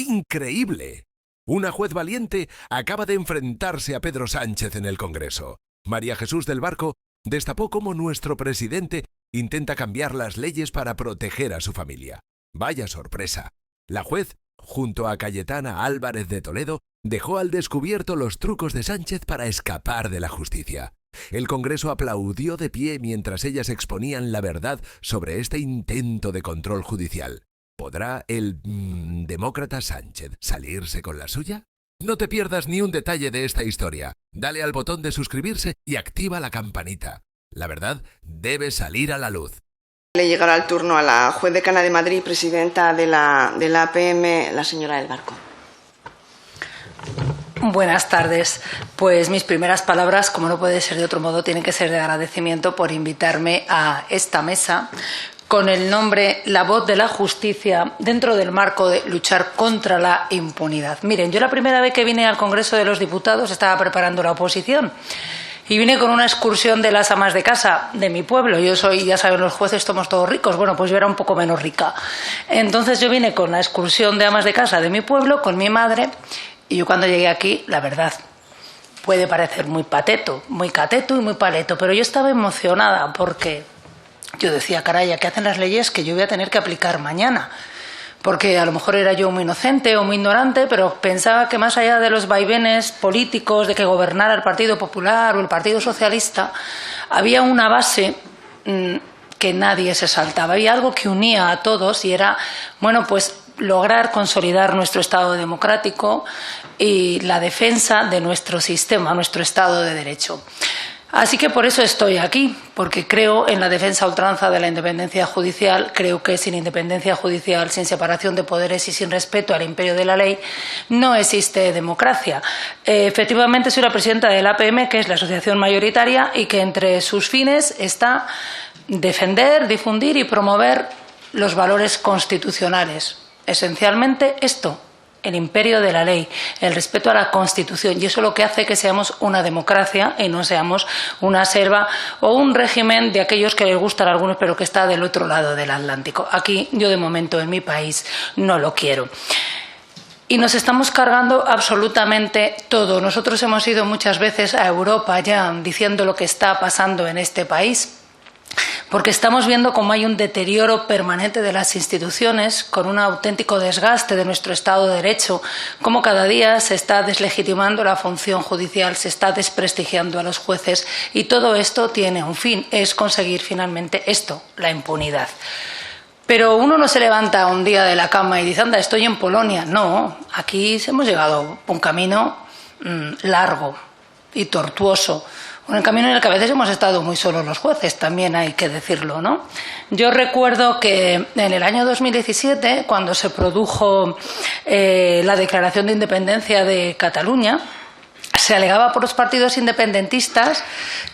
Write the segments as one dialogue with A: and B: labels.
A: ¡Increíble! Una juez valiente acaba de enfrentarse a Pedro Sánchez en el Congreso. María Jesús del Barco destapó cómo nuestro presidente intenta cambiar las leyes para proteger a su familia. Vaya sorpresa. La juez, junto a Cayetana Álvarez de Toledo, dejó al descubierto los trucos de Sánchez para escapar de la justicia. El Congreso aplaudió de pie mientras ellas exponían la verdad sobre este intento de control judicial. ¿Podrá el demócrata Sánchez salirse con la suya? No te pierdas ni un detalle de esta historia. Dale al botón de suscribirse y activa la campanita. La verdad debe salir a la luz.
B: Le llegará el turno a la juez decana de Madrid, presidenta de la APM, la señora del Barco.
C: Buenas tardes. Pues mis primeras palabras, como no puede ser de otro modo, tienen que ser de agradecimiento por invitarme a esta mesa con el nombre La Voz de la Justicia dentro del marco de luchar contra la impunidad. Miren, yo la primera vez que vine al Congreso de los Diputados estaba preparando la oposición y vine con una excursión de las amas de casa de mi pueblo. Yo soy, ya saben, los jueces somos todos ricos. Bueno, pues yo era un poco menos rica. Entonces yo vine con la excursión de amas de casa de mi pueblo, con mi madre, y yo cuando llegué aquí, la verdad, puede parecer muy pateto, muy cateto y muy paleto, pero yo estaba emocionada porque yo decía, caray, ¿qué hacen las leyes que yo voy a tener que aplicar mañana? Porque a lo mejor era yo muy inocente o muy ignorante, pero pensaba que más allá de los vaivenes políticos, de que gobernara el Partido Popular o el Partido Socialista, había una base que nadie se saltaba. Había algo que unía a todos y era, bueno, pues lograr consolidar nuestro Estado democrático y la defensa de nuestro sistema, nuestro Estado de Derecho. Así que por eso estoy aquí, porque creo en la defensa a ultranza de la independencia judicial. Creo que sin independencia judicial, sin separación de poderes y sin respeto al imperio de la ley, no existe democracia. Efectivamente, soy la presidenta de la APM, que es la asociación mayoritaria, y que entre sus fines está defender, difundir y promover los valores constitucionales. Esencialmente esto, el imperio de la ley, el respeto a la Constitución, y eso es lo que hace que seamos una democracia y no seamos una selva o un régimen de aquellos que les gustan a algunos pero que está del otro lado del Atlántico. Aquí yo de momento en mi país no lo quiero. Y nos estamos cargando absolutamente todo. Nosotros hemos ido muchas veces a Europa ya diciendo lo que está pasando en este país, porque estamos viendo cómo hay un deterioro permanente de las instituciones, con un auténtico desgaste de nuestro Estado de Derecho, cómo cada día se está deslegitimando la función judicial, se está desprestigiando a los jueces, y todo esto tiene un fin, es conseguir finalmente esto, la impunidad. Pero uno no se levanta un día de la cama y dice, anda, estoy en Polonia. No, aquí hemos llegado a un camino largo y tortuoso. Un camino en el que a veces hemos estado muy solos los jueces, también hay que decirlo, ¿no? Yo recuerdo que en el año 2017, cuando se produjo la declaración de independencia de Cataluña, se alegaba por los partidos independentistas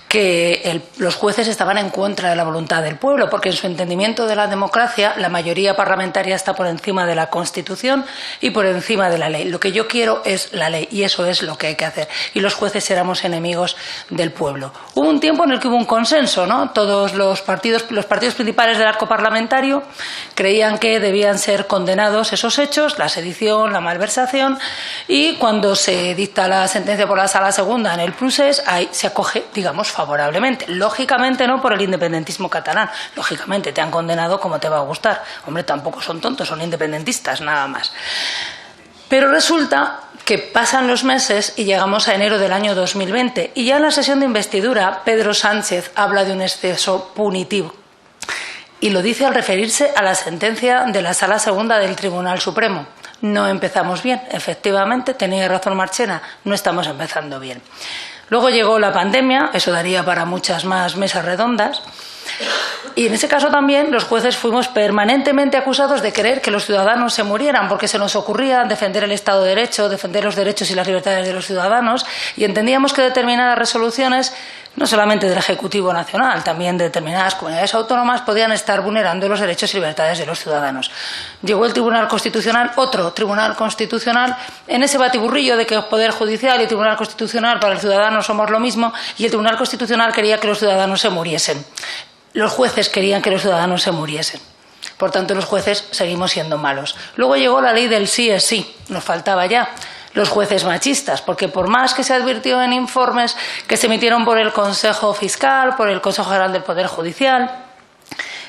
C: que los jueces estaban en contra de la voluntad del pueblo, porque en su entendimiento de la democracia la mayoría parlamentaria está por encima de la Constitución y por encima de la ley. Lo que yo quiero es la ley y eso es lo que hay que hacer. Y los jueces éramos enemigos del pueblo. Hubo un tiempo en el que hubo un consenso, ¿no? Todos los partidos principales del arco parlamentario creían que debían ser condenados esos hechos, la sedición, la malversación, y cuando se dicta la sentencia por la Sala Segunda en el procés, ahí se acoge, digamos, favorablemente. Lógicamente no por el independentismo catalán. Lógicamente te han condenado como te va a gustar. Hombre, tampoco son tontos, son independentistas, nada más. Pero resulta que pasan los meses y llegamos a enero del año 2020 y ya en la sesión de investidura Pedro Sánchez habla de un exceso punitivo. Y lo dice al referirse a la sentencia de la Sala Segunda del Tribunal Supremo. No empezamos bien, efectivamente, tenía razón Marchena, no estamos empezando bien. Luego llegó la pandemia, eso daría para muchas más mesas redondas, y en ese caso también los jueces fuimos permanentemente acusados de querer que los ciudadanos se murieran, porque se nos ocurría defender el Estado de Derecho, defender los derechos y las libertades de los ciudadanos, y entendíamos que determinadas resoluciones, no solamente del Ejecutivo Nacional, también de determinadas comunidades autónomas, podían estar vulnerando los derechos y libertades de los ciudadanos. Llegó el Tribunal Constitucional, otro Tribunal Constitucional, en ese batiburrillo de que Poder Judicial y Tribunal Constitucional para el ciudadano somos lo mismo, y el Tribunal Constitucional quería que los ciudadanos se muriesen. Los jueces querían que los ciudadanos se muriesen. Por tanto, los jueces seguimos siendo malos. Luego llegó la ley del sí es sí. nos faltaba ya, los jueces machistas, porque por más que se advirtió en informes que se emitieron por el Consejo Fiscal, por el Consejo General del Poder Judicial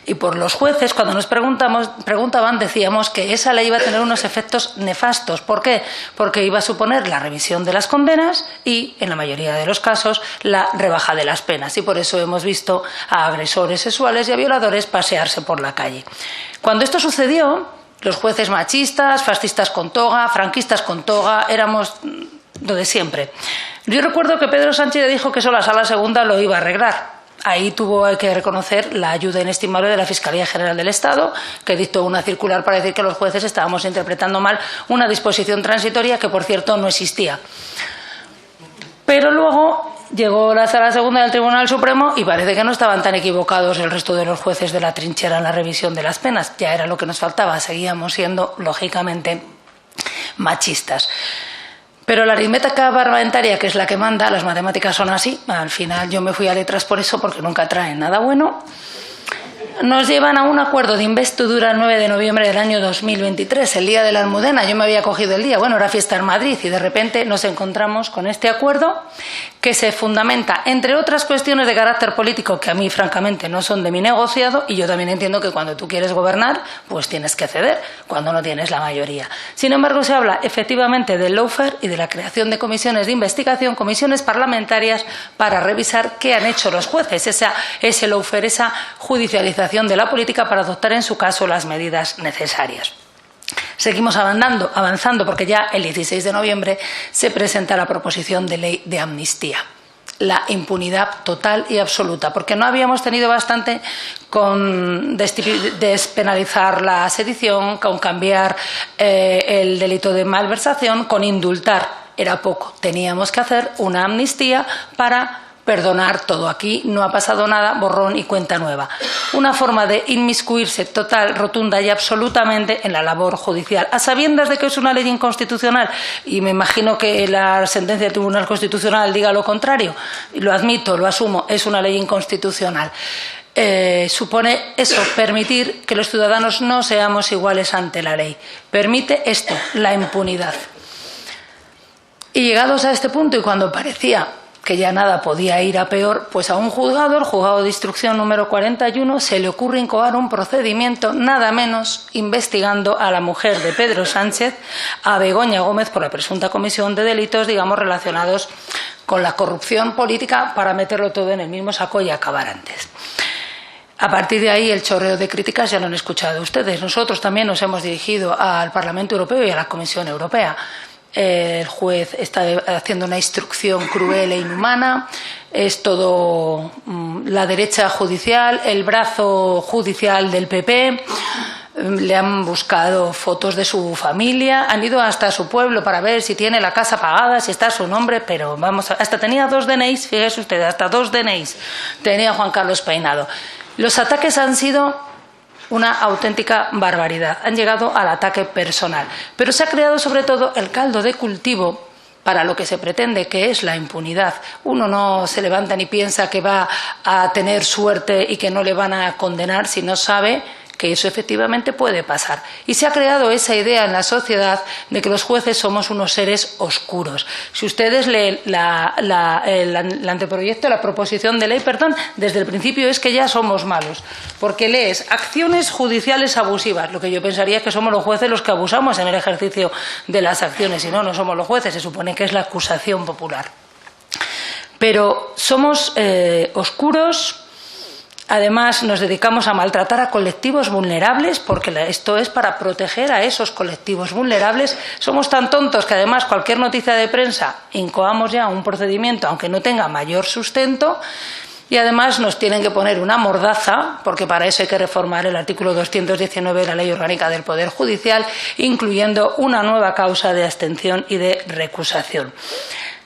C: y por los jueces, cuando nos preguntaban, decíamos que esa ley iba a tener unos efectos nefastos. ¿Por qué? Porque iba a suponer la revisión de las condenas y, en la mayoría de los casos, la rebaja de las penas. Y por eso hemos visto a agresores sexuales y a violadores pasearse por la calle. Cuando esto sucedió, los jueces machistas, fascistas con toga, franquistas con toga, éramos lo de siempre. Yo recuerdo que Pedro Sánchez dijo que eso la Sala Segunda lo iba a arreglar. Ahí tuvo que reconocer la ayuda inestimable de la Fiscalía General del Estado, que dictó una circular para decir que los jueces estábamos interpretando mal una disposición transitoria que, por cierto, no existía. Pero luego llegó la Sala Segunda del Tribunal Supremo y parece que no estaban tan equivocados el resto de los jueces de la trinchera en la revisión de las penas. Ya era lo que nos faltaba, seguíamos siendo, lógicamente, machistas. Pero la aritmética parlamentaria, que es la que manda, las matemáticas son así. Al final yo me fui a letras por eso, porque nunca traen nada bueno. Nos llevan a un acuerdo de investidura el 9 de noviembre del año 2023, el día de la Almudena. Yo me había cogido el día, era fiesta en Madrid, y de repente nos encontramos con este acuerdo que se fundamenta, entre otras cuestiones de carácter político que a mí, francamente, no son de mi negociado, y yo también entiendo que cuando tú quieres gobernar, pues tienes que ceder, cuando no tienes la mayoría. Sin embargo, se habla efectivamente del lawfare y de la creación de comisiones de investigación, comisiones parlamentarias, para revisar qué han hecho los jueces, ese lawfare, esa judicialización de la política para adoptar en su caso las medidas necesarias. Seguimos avanzando porque ya el 16 de noviembre se presenta la proposición de ley de amnistía. La impunidad total y absoluta, porque no habíamos tenido bastante con despenalizar la sedición, con cambiar el delito de malversación, con indultar. Era poco. Teníamos que hacer una amnistía para perdonar todo. Aquí no ha pasado nada, borrón y cuenta nueva. Una forma de inmiscuirse total, rotunda y absolutamente en la labor judicial, a sabiendas de que es una ley inconstitucional, y me imagino que la sentencia del Tribunal Constitucional diga lo contrario. Lo admito, lo asumo, es una ley inconstitucional. Supone eso, permitir que los ciudadanos no seamos iguales ante la ley. Permite esto, la impunidad. Y llegados a este punto, y cuando parecía que ya nada podía ir a peor, pues a un juzgado, el juzgado de instrucción número 41, se le ocurre incoar un procedimiento, nada menos, investigando a la mujer de Pedro Sánchez, a Begoña Gómez, por la presunta comisión de delitos, relacionados con la corrupción política, para meterlo todo en el mismo saco y acabar antes. A partir de ahí, el chorreo de críticas ya lo han escuchado ustedes. Nosotros también nos hemos dirigido al Parlamento Europeo y a la Comisión Europea. El juez está haciendo una instrucción cruel e inhumana. Es todo la derecha judicial, el brazo judicial del PP. Le han buscado fotos de su familia, han ido hasta su pueblo para ver si tiene la casa pagada, si está su nombre, pero hasta tenía 2 DNIs, fíjese usted, hasta 2 DNIs tenía Juan Carlos Peinado. Los ataques han sido una auténtica barbaridad. Han llegado al ataque personal. Pero se ha creado sobre todo el caldo de cultivo para lo que se pretende, que es la impunidad. Uno no se levanta ni piensa que va a tener suerte y que no le van a condenar si no sabe que eso efectivamente puede pasar. Y se ha creado esa idea en la sociedad de que los jueces somos unos seres oscuros. Si ustedes leen el anteproyecto, la proposición de ley, desde el principio es que ya somos malos, porque lees acciones judiciales abusivas, lo que yo pensaría que somos los jueces los que abusamos en el ejercicio de las acciones, y no somos los jueces, se supone que es la acusación popular. Pero somos oscuros. Además, nos dedicamos a maltratar a colectivos vulnerables, porque esto es para proteger a esos colectivos vulnerables. Somos tan tontos que además cualquier noticia de prensa incoamos ya un procedimiento, aunque no tenga mayor sustento, y además nos tienen que poner una mordaza, porque para eso hay que reformar el artículo 219 de la Ley Orgánica del Poder Judicial, incluyendo una nueva causa de abstención y de recusación.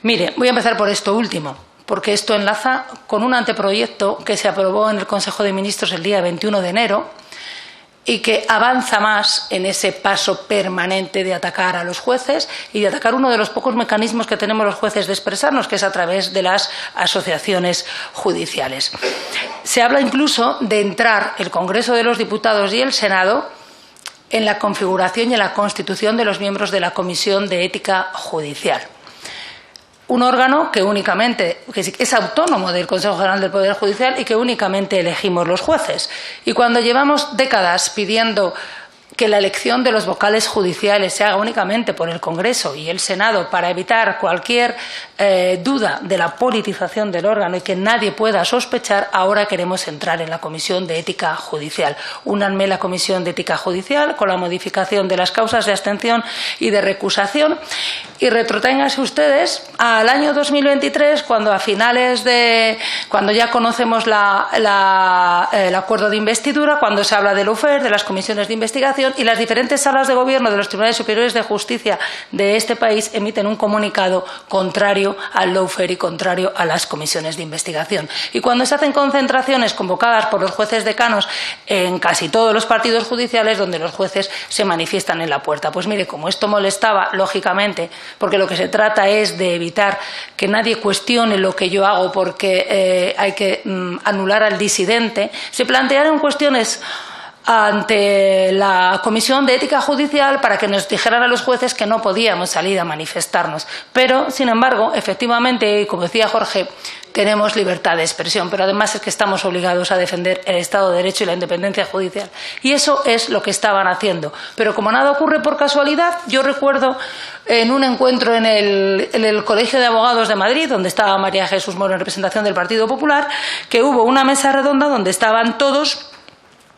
C: Mire, voy a empezar por esto último, porque esto enlaza con un anteproyecto que se aprobó en el Consejo de Ministros el día 21 de enero y que avanza más en ese paso permanente de atacar a los jueces y de atacar uno de los pocos mecanismos que tenemos los jueces de expresarnos, que es a través de las asociaciones judiciales. Se habla incluso de entrar el Congreso de los Diputados y el Senado en la configuración y en la constitución de los miembros de la Comisión de Ética Judicial. Un órgano que es autónomo del Consejo General del Poder Judicial y que únicamente elegimos los jueces. Y cuando llevamos décadas pidiendo que la elección de los vocales judiciales se haga únicamente por el Congreso y el Senado para evitar cualquier duda de la politización del órgano y que nadie pueda sospechar, ahora queremos entrar en la Comisión de Ética Judicial. Únanme la Comisión de Ética Judicial con la modificación de las causas de abstención y de recusación y retroténganse ustedes al año 2023 cuando cuando ya conocemos el acuerdo de investidura, cuando se habla del UFER, de las comisiones de investigación y las diferentes salas de gobierno de los tribunales superiores de justicia de este país emiten un comunicado contrario al lawfare y contrario a las comisiones de investigación. Y cuando se hacen concentraciones convocadas por los jueces decanos en casi todos los partidos judiciales donde los jueces se manifiestan en la puerta. Pues mire, como esto molestaba, lógicamente, porque lo que se trata es de evitar que nadie cuestione lo que yo hago porque hay que anular al disidente, se plantearon cuestiones ante la Comisión de Ética Judicial para que nos dijeran a los jueces que no podíamos salir a manifestarnos. Pero, sin embargo, efectivamente, como decía Jorge, tenemos libertad de expresión, pero además es que estamos obligados a defender el Estado de Derecho y la independencia judicial. Y eso es lo que estaban haciendo. Pero como nada ocurre por casualidad, yo recuerdo en un encuentro en el Colegio de Abogados de Madrid, donde estaba María Jesús Moro en representación del Partido Popular, que hubo una mesa redonda donde estaban todos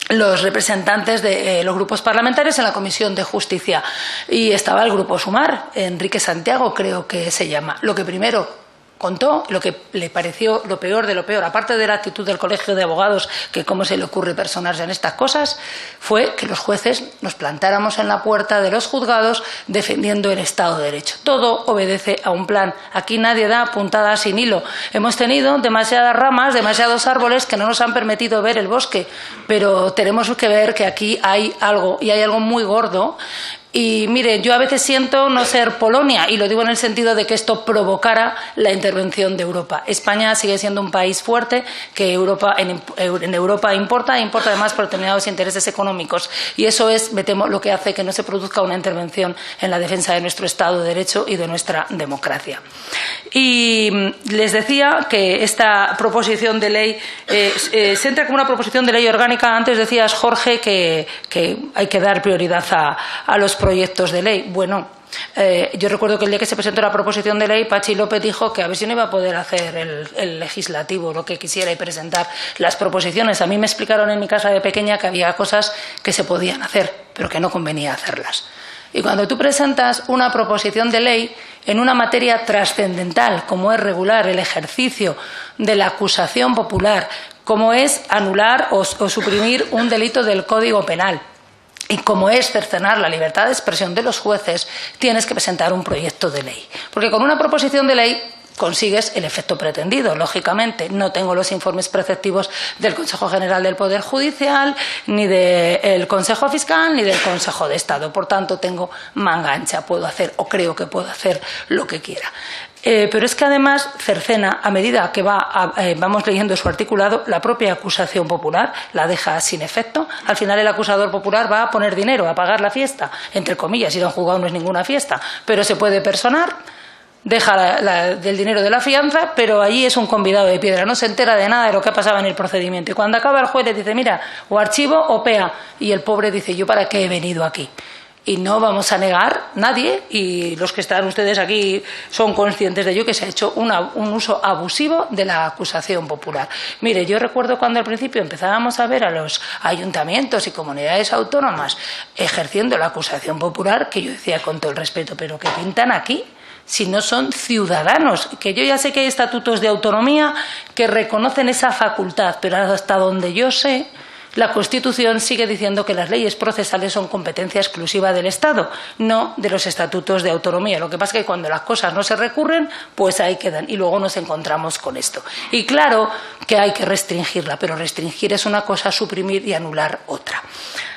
C: los representantes de los grupos parlamentarios en la Comisión de Justicia y estaba el Grupo Sumar, Enrique Santiago creo que se llama. Lo que primero contó, lo que le pareció lo peor de lo peor, aparte de la actitud del Colegio de Abogados, que cómo se le ocurre personarse en estas cosas, fue que los jueces nos plantáramos en la puerta de los juzgados defendiendo el Estado de Derecho. Todo obedece a un plan. Aquí nadie da puntadas sin hilo. Hemos tenido demasiadas ramas, demasiados árboles que no nos han permitido ver el bosque, pero tenemos que ver que aquí hay algo, y hay algo muy gordo. Y mire, yo a veces siento no ser Polonia, y lo digo en el sentido de que esto provocara la intervención de Europa. España sigue siendo un país fuerte que en Europa importa además por determinados intereses económicos. Y eso es, me temo, lo que hace que no se produzca una intervención en la defensa de nuestro Estado de Derecho y de nuestra democracia. Y les decía que esta proposición de ley se entra como una proposición de ley orgánica. Antes decías, Jorge, que hay que dar prioridad a los proyectos de ley. Bueno, yo recuerdo que el día que se presentó la proposición de ley, Patxi López dijo que a ver si no iba a poder hacer el legislativo lo que quisiera y presentar las proposiciones. A mí me explicaron en mi casa de pequeña que había cosas que se podían hacer, pero que no convenía hacerlas. Y cuando tú presentas una proposición de ley en una materia trascendental, como es regular el ejercicio de la acusación popular, como es anular o suprimir un delito del Código Penal, y como es cercenar la libertad de expresión de los jueces, tienes que presentar un proyecto de ley. Porque con una proposición de ley consigues el efecto pretendido, lógicamente. No tengo los informes preceptivos del Consejo General del Poder Judicial, ni del Consejo Fiscal, ni del Consejo de Estado. Por tanto, tengo manga ancha, puedo hacer, o creo que puedo hacer, lo que quiera. Pero es que además cercena, a medida que vamos leyendo su articulado, la propia acusación popular la deja sin efecto. Al final el acusador popular va a poner dinero, a pagar la fiesta, entre comillas, ir a un juzgado no es ninguna fiesta, pero se puede personar, deja del dinero de la fianza, pero allí es un convidado de piedra, no se entera de nada de lo que ha pasado en el procedimiento. Y cuando acaba el juez le dice, mira, o archivo o pea, y el pobre dice, ¿yo para qué he venido aquí? Y no vamos a negar nadie, y los que están ustedes aquí son conscientes de ello, que se ha hecho un uso abusivo de la acusación popular. Mire, yo recuerdo cuando al principio empezábamos a ver a los ayuntamientos y comunidades autónomas ejerciendo la acusación popular, que yo decía con todo el respeto, pero ¿qué pintan aquí? Si no son ciudadanos, que yo ya sé que hay estatutos de autonomía que reconocen esa facultad, pero hasta donde yo sé, la Constitución sigue diciendo que las leyes procesales son competencia exclusiva del Estado, no de los estatutos de autonomía. Lo que pasa es que cuando las cosas no se recurren, pues ahí quedan y luego nos encontramos con esto. Y claro que hay que restringirla, pero restringir es una cosa, suprimir y anular otra.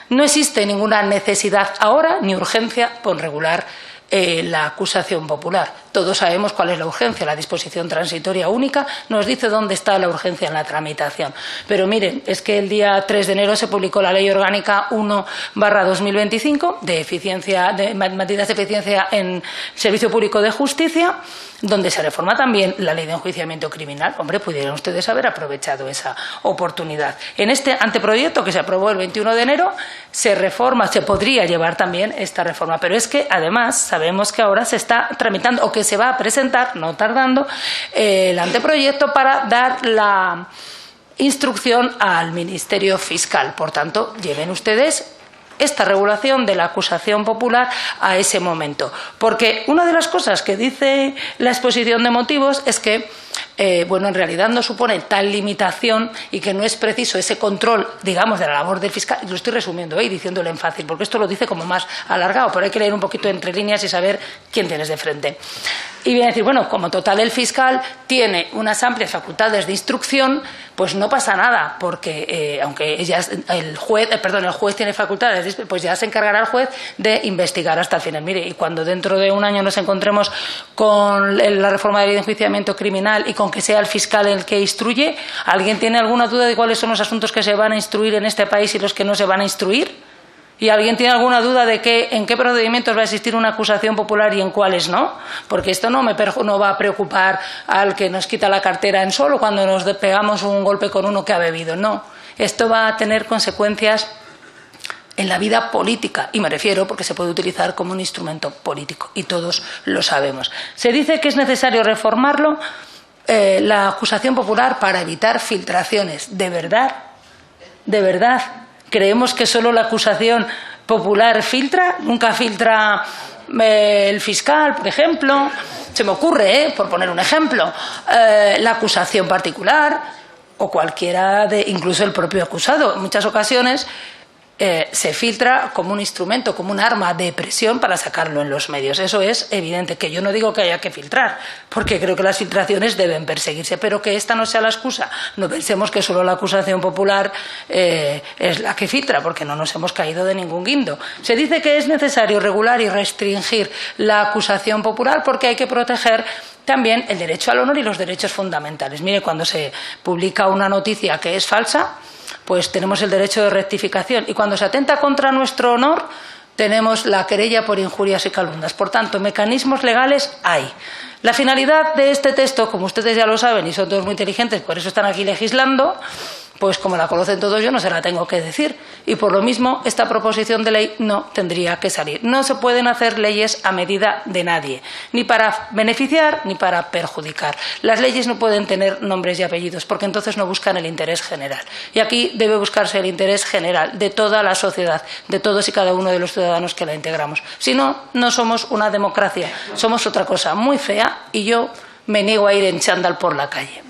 C: No existe ninguna necesidad ahora ni urgencia por regular la acusación popular. Todos sabemos cuál es la urgencia. La disposición transitoria única nos dice dónde está la urgencia en la tramitación. Pero miren, es que el día 3 de enero se publicó la Ley Orgánica 1/2025 de medidas de eficiencia en Servicio Público de Justicia, donde se reforma también la Ley de Enjuiciamiento Criminal. Hombre, pudieran ustedes haber aprovechado esa oportunidad. En este anteproyecto que se aprobó el 21 de enero se reforma, se podría llevar también esta reforma, pero es que además sabemos que ahora se está tramitando o que se va a presentar, no tardando, el anteproyecto para dar la instrucción al Ministerio Fiscal. Por tanto, lleven ustedes esta regulación de la acusación popular a ese momento. Porque una de las cosas que dice la exposición de motivos es que, en realidad no supone tal limitación y que no es preciso ese control, digamos, de la labor del fiscal. Lo estoy resumiendo y diciéndolo en fácil, porque esto lo dice como más alargado, pero hay que leer un poquito entre líneas y saber quién tienes de frente. Y viene a decir, bueno, como total el fiscal tiene unas amplias facultades de instrucción, pues no pasa nada, porque aunque el juez tiene facultades, pues ya se encargará el juez de investigar hasta el final. Mire, y cuando dentro de un año nos encontremos con la reforma de la ley de enjuiciamiento criminal y con que sea el fiscal el que instruye, ¿alguien tiene alguna duda de cuáles son los asuntos que se van a instruir en este país y los que no se van a instruir? ¿Y alguien tiene alguna duda de en qué procedimientos va a existir una acusación popular y en cuáles no? Porque esto no va a preocupar al que nos quita la cartera en solo cuando nos pegamos un golpe con uno que ha bebido. No, esto va a tener consecuencias en la vida política, y me refiero porque se puede utilizar como un instrumento político, y todos lo sabemos. Se dice que es necesario reformarlo, la acusación popular, para evitar filtraciones. ¿De verdad? ¿De verdad? ¿Creemos que solo la acusación popular filtra? ¿Nunca filtra el fiscal, por ejemplo? Se me ocurre, por poner un ejemplo, la acusación particular o cualquiera incluso el propio acusado. En muchas ocasiones se filtra como un instrumento, como un arma de presión para sacarlo en los medios. Eso es evidente, que yo no digo que haya que filtrar, porque creo que las filtraciones deben perseguirse, pero que esta no sea la excusa. No pensemos que solo la acusación popular es la que filtra, porque no nos hemos caído de ningún guindo. Se dice que es necesario regular y restringir la acusación popular porque hay que proteger también el derecho al honor y los derechos fundamentales. Mire, cuando se publica una noticia que es falsa, pues tenemos el derecho de rectificación, y cuando se atenta contra nuestro honor tenemos la querella por injurias y calumnias. Por tanto, mecanismos legales hay. La finalidad de este texto, como ustedes ya lo saben y son todos muy inteligentes, por eso están aquí legislando, pues como la conocen todos, yo no se la tengo que decir. Y por lo mismo, esta proposición de ley no tendría que salir. No se pueden hacer leyes a medida de nadie, ni para beneficiar ni para perjudicar. Las leyes no pueden tener nombres y apellidos, porque entonces no buscan el interés general. Y aquí debe buscarse el interés general de toda la sociedad, de todos y cada uno de los ciudadanos que la integramos. Si no, no somos una democracia, somos otra cosa muy fea, y yo me niego a ir en chándal por la calle.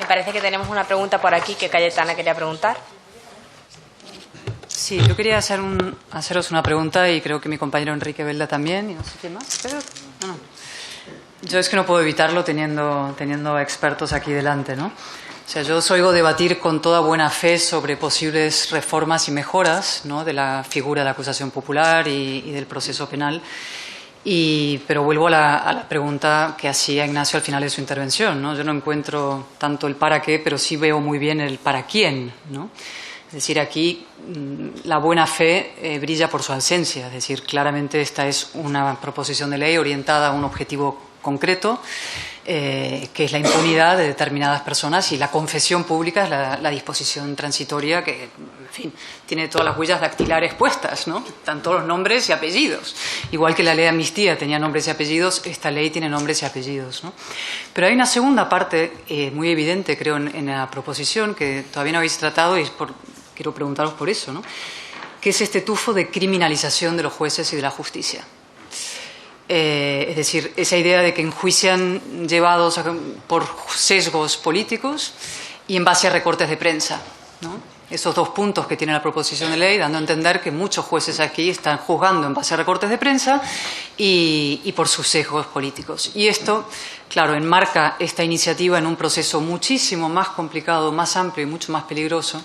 D: Parece que tenemos una pregunta por aquí que Cayetana quería preguntar.
E: Sí, yo quería haceros una pregunta, y creo que mi compañero Enrique Belda también, y no sé quién más. Pero, no. Yo es que no puedo evitarlo teniendo expertos aquí delante, ¿no? O sea, yo os oigo debatir con toda buena fe sobre posibles reformas y mejoras, ¿no?, de la figura de la acusación popular y del proceso penal. Pero vuelvo a la pregunta que hacía Ignacio al final de su intervención, ¿no? Yo no encuentro tanto el para qué, pero sí veo muy bien el para quién, ¿no? Es decir, aquí la buena fe brilla por su ausencia. Es decir, claramente esta es una proposición de ley orientada a un objetivo concreto, que es la impunidad de determinadas personas, y la confesión pública es la disposición transitoria que, en fin, tiene todas las huellas dactilares puestas, ¿no? Están todos los nombres y apellidos. Igual que la ley de amnistía tenía nombres y apellidos, esta ley tiene nombres y apellidos, ¿no? Pero hay una segunda parte muy evidente, creo, en la proposición, que todavía no habéis tratado, y quiero preguntaros por eso, ¿no?, que es este tufo de criminalización de los jueces y de la justicia. Es decir, esa idea de que enjuician llevados por sesgos políticos y en base a recortes de prensa, ¿no? esos 2 puntos que tiene la proposición de ley, dando a entender que muchos jueces aquí están juzgando en base a recortes de prensa y por sus sesgos políticos. Y esto, claro, enmarca esta iniciativa en un proceso muchísimo más complicado, más amplio y mucho más peligroso,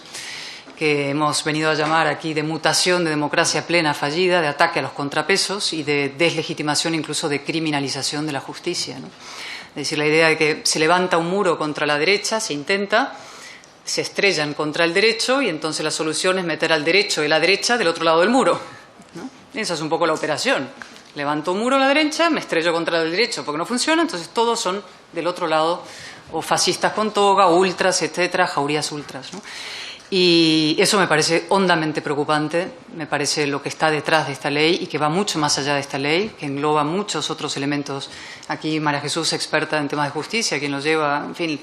E: que hemos venido a llamar aquí de mutación de democracia plena fallida, de ataque a los contrapesos y de deslegitimación, incluso de criminalización de la justicia, ¿no? Es decir, la idea de que se levanta un muro contra la derecha, se intenta, se estrellan contra el derecho y entonces la solución es meter al derecho y la derecha del otro lado del muro, ¿no? Esa es un poco la operación. Levanto un muro a la derecha, me estrello contra el derecho porque no funciona, entonces todos son del otro lado, o fascistas con toga, ultras, etcétera, jaurías ultras, ¿no? Y eso me parece hondamente preocupante, me parece lo que está detrás de esta ley y que va mucho más allá de esta ley, que engloba muchos otros elementos. Aquí María Jesús, experta en temas de justicia, quien nos lleva, en fin,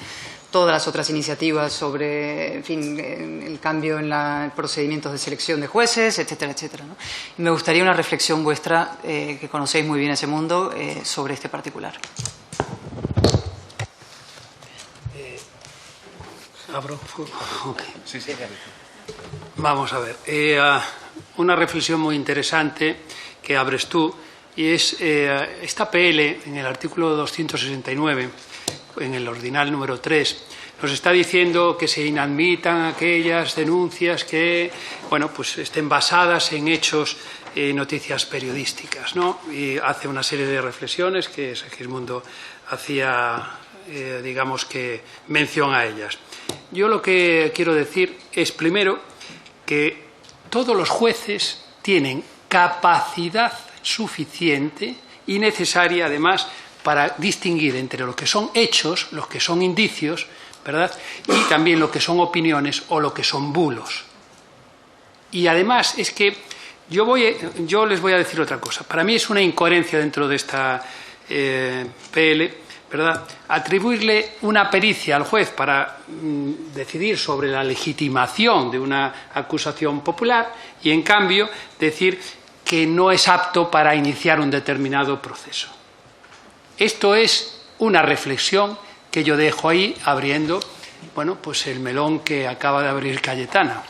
E: todas las otras iniciativas sobre, en fin, el cambio en los procedimientos de selección de jueces, etcétera, etcétera, ¿no? Y me gustaría una reflexión vuestra, que conocéis muy bien ese mundo, sobre este particular.
F: ¿Abro? Okay. Sí. Vamos a ver. Una reflexión muy interesante que abres tú, y es esta PL, en el artículo 269, en el ordinal número 3, nos está diciendo que se inadmitan aquellas denuncias que, bueno, pues estén basadas en hechos, noticias periodísticas, ¿no? Y hace una serie de reflexiones que Segismundo hacía, digamos que, mención a ellas. Yo lo que quiero decir es, primero, que todos los jueces tienen capacidad suficiente y necesaria, además, para distinguir entre lo que son hechos, los que son indicios, ¿verdad?, y también lo que son opiniones o lo que son bulos. Y además es que yo les voy a decir otra cosa. Para mí es una incoherencia dentro de esta PL, ¿verdad?, atribuirle una pericia al juez para decidir sobre la legitimación de una acusación popular y, en cambio, decir que no es apto para iniciar un determinado proceso. Esto es una reflexión que yo dejo ahí abriendo, bueno, pues el melón que acaba de abrir Cayetana.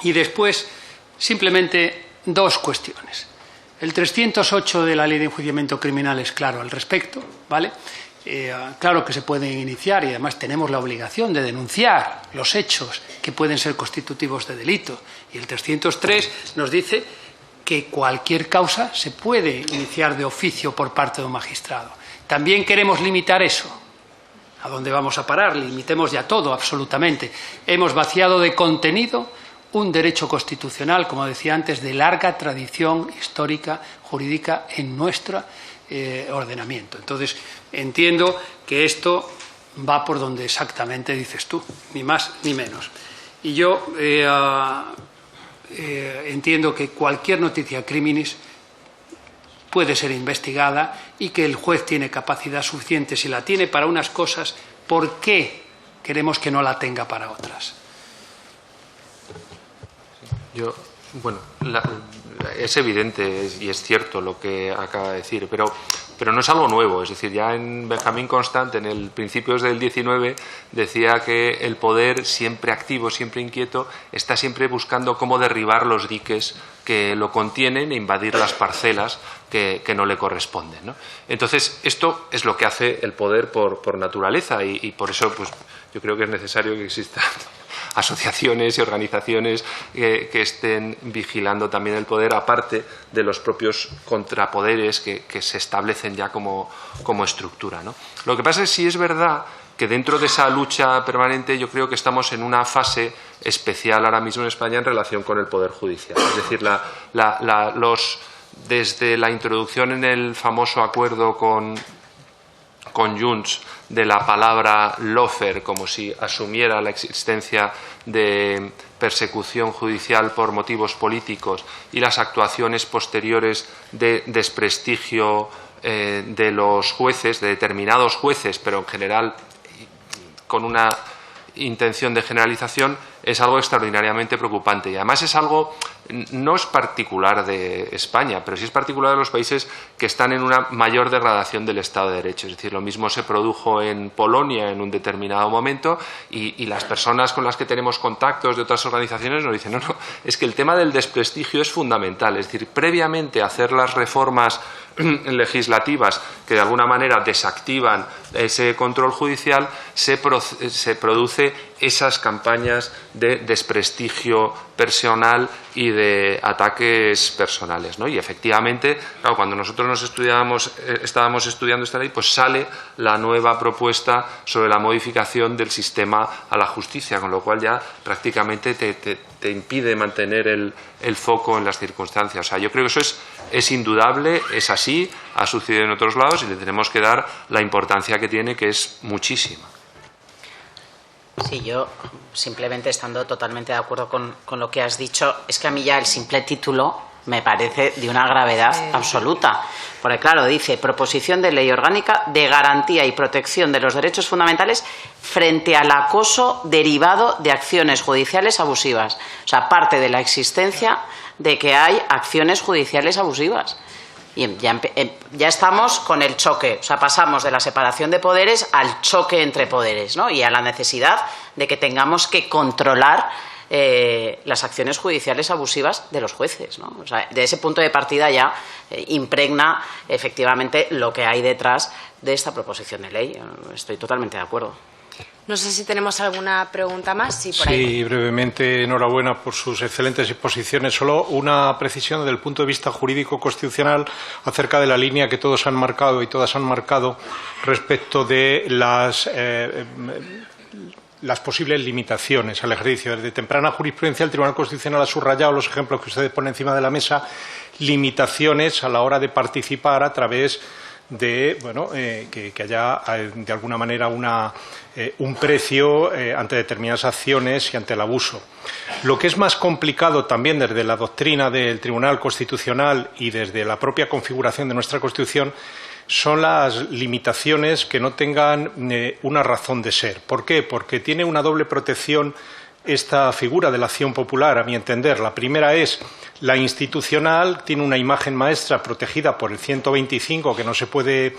F: Y después, simplemente 2 cuestiones. El 308 de la Ley de Enjuiciamiento Criminal es claro al respecto, ¿vale? Claro que se pueden iniciar y además tenemos la obligación de denunciar los hechos que pueden ser constitutivos de delito. Y el 303 nos dice que cualquier causa se puede iniciar de oficio por parte de un magistrado. También queremos limitar eso. ¿A dónde vamos a parar? Limitemos ya todo, absolutamente. Hemos vaciado de contenido un derecho constitucional, como decía antes, de larga tradición histórica, jurídica en nuestro ordenamiento. Entonces, entiendo que esto va por donde exactamente dices tú, ni más ni menos. Y yo entiendo que cualquier noticia criminis puede ser investigada y que el juez tiene capacidad suficiente. Si la tiene para unas cosas, ¿por qué queremos que no la tenga para otras?
G: Es evidente y es cierto lo que acaba de decir, pero no es algo nuevo. Es decir, ya en Benjamín Constant, en el Principios del 19, decía que el poder, siempre activo, siempre inquieto, está siempre buscando cómo derribar los diques que lo contienen e invadir las parcelas que no le corresponden, ¿no? Entonces, esto es lo que hace el poder por naturaleza y por eso, pues, yo creo que es necesario que existan asociaciones y organizaciones que estén vigilando también el poder, aparte de los propios contrapoderes que se establecen ya como estructura, ¿no? Lo que pasa es, sí es verdad que dentro de esa lucha permanente yo creo que estamos en una fase especial ahora mismo en España en relación con el Poder Judicial. Es decir, desde la introducción en el famoso acuerdo con Junts de la palabra lawfare, como si asumiera la existencia de persecución judicial por motivos políticos, y las actuaciones posteriores de desprestigio de los jueces, de determinados jueces, pero en general con una intención de generalización, es algo extraordinariamente preocupante. Y además es algo, no es particular de España, pero sí es particular de los países que están en una mayor degradación del Estado de Derecho. Es decir, lo mismo se produjo en Polonia en un determinado momento y las personas con las que tenemos contactos de otras organizaciones nos dicen, no, es que el tema del desprestigio es fundamental. Es decir, previamente hacer las reformas legislativas que de alguna manera desactivan ese control judicial, se produce esas campañas de desprestigio personal y de ataques personales, ¿no? Y efectivamente, claro, cuando nosotros estábamos estudiando esta ley, pues sale la nueva propuesta sobre la modificación del sistema a la justicia, con lo cual ya prácticamente te impide mantener el foco en las circunstancias. O sea, yo creo que eso es indudable, es así, ha sucedido en otros lados y le tenemos que dar la importancia que tiene, que es muchísima.
H: Sí, yo simplemente estando totalmente de acuerdo con lo que has dicho, es que a mí ya el simple título me parece de una gravedad absoluta. Porque claro, dice proposición de ley orgánica de garantía y protección de los derechos fundamentales frente al acoso derivado de acciones judiciales abusivas. O sea, parte de la existencia de que hay acciones judiciales abusivas. Y ya estamos con el choque, o sea, pasamos de la separación de poderes al choque entre poderes, ¿no? Y a la necesidad de que tengamos que controlar las acciones judiciales abusivas de los jueces, ¿no? O sea, de ese punto de partida ya impregna efectivamente lo que hay detrás de esta proposición de ley. Estoy totalmente de acuerdo.
D: No sé si tenemos alguna pregunta más. Sí, por ahí.
I: Sí, brevemente, enhorabuena por sus excelentes exposiciones. Solo una precisión desde el punto de vista jurídico-constitucional acerca de la línea que todos han marcado y todas han marcado respecto de las posibles limitaciones al ejercicio. Desde temprana jurisprudencia, el Tribunal Constitucional ha subrayado los ejemplos que ustedes ponen encima de la mesa, limitaciones a la hora de participar a través de que haya de alguna manera un precio ante determinadas acciones y ante el abuso. Lo que es más complicado también desde la doctrina del Tribunal Constitucional y desde la propia configuración de nuestra Constitución son las limitaciones que no tengan una razón de ser. ¿Por qué? Porque tiene una doble protección esta figura de la acción popular, a mi entender. La primera es la institucional, tiene una imagen maestra protegida por el 125 que no se puede,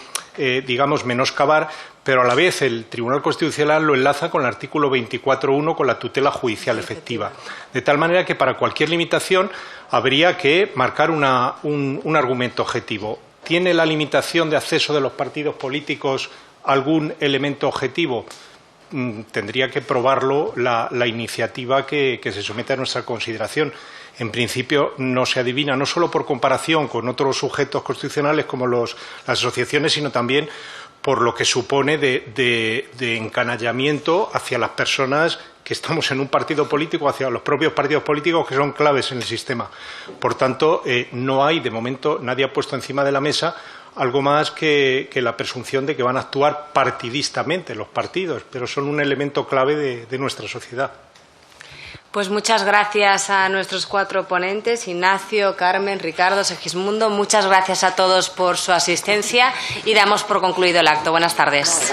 I: menoscabar, pero a la vez el Tribunal Constitucional lo enlaza con el artículo 24.1 con la tutela judicial efectiva. De tal manera que para cualquier limitación habría que marcar un argumento objetivo. ¿Tiene la limitación de acceso de los partidos políticos algún elemento objetivo? Tendría que probarlo la iniciativa que se somete a nuestra consideración. En principio no se adivina, no solo por comparación con otros sujetos constitucionales como las asociaciones, sino también por lo que supone de encanallamiento hacia las personas que estamos en un partido político, hacia los propios partidos políticos que son claves en el sistema. Por tanto, no hay, de momento, nadie ha puesto encima de la mesa algo más que la presunción de que van a actuar partidistamente los partidos, pero son un elemento clave de nuestra sociedad.
D: Pues muchas gracias a nuestros 4 ponentes, Ignacio, Carmen, Ricardo, Segismundo. Muchas gracias a todos por su asistencia y damos por concluido el acto. Buenas tardes.